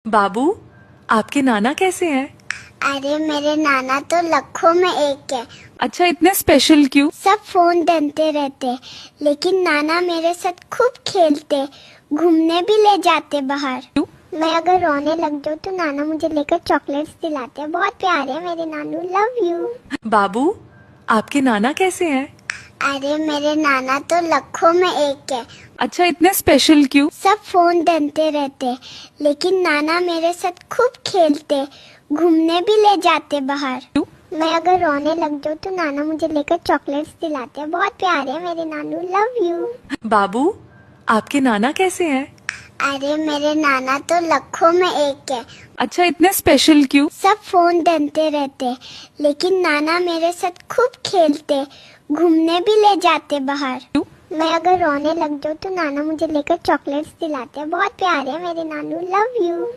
बाबू, आपके नाना कैसे हैं? अरे मेरे नाना तो लाखों में एक है। अच्छा, इतने स्पेशल क्यों? सब फोन डंते रहते, लेकिन नाना मेरे साथ खूब खेलते, घूमने भी ले जाते बाहर। क्यों? मैं अगर रोने लग जाऊँ तो नाना मुझे लेकर चॉकलेट्स दिलाते हैं। बहुत प्यारे हैं मेरे नानू, लव यू। बाबू, आपके नाना कैसे हैं? अरे मेरे नाना तो लाखों में एक है। अच्छा, इतने स्पेशल क्यों? सब फोन डंते रहते, लेकिन नाना मेरे साथ खूब खेलते, घूमने भी ले जाते बाहर। क्यों? मैं अगर रोने लग जाऊँ तो नाना मुझे लेकर चॉकलेट्स दिलाते हैं। बहुत प्यारे हैं मेरे नानू, लव यू। बाबू, आपके नाना कैसे हैं? अरे मेरे नाना तो लाखों में एक है। अच्छा, इतने स्पेशल क्यों? सब फोन डंते रहते, लेकिन नाना मेरे साथ खूब खेलते, घूमने भी ले जाते बाहर। क्यों? मैं अगर रोने लग जाऊँ तो नाना मुझे लेकर चॉकलेट्स दिलाते हैं। बहुत प्यारे हैं मेरे नानू, लव यू।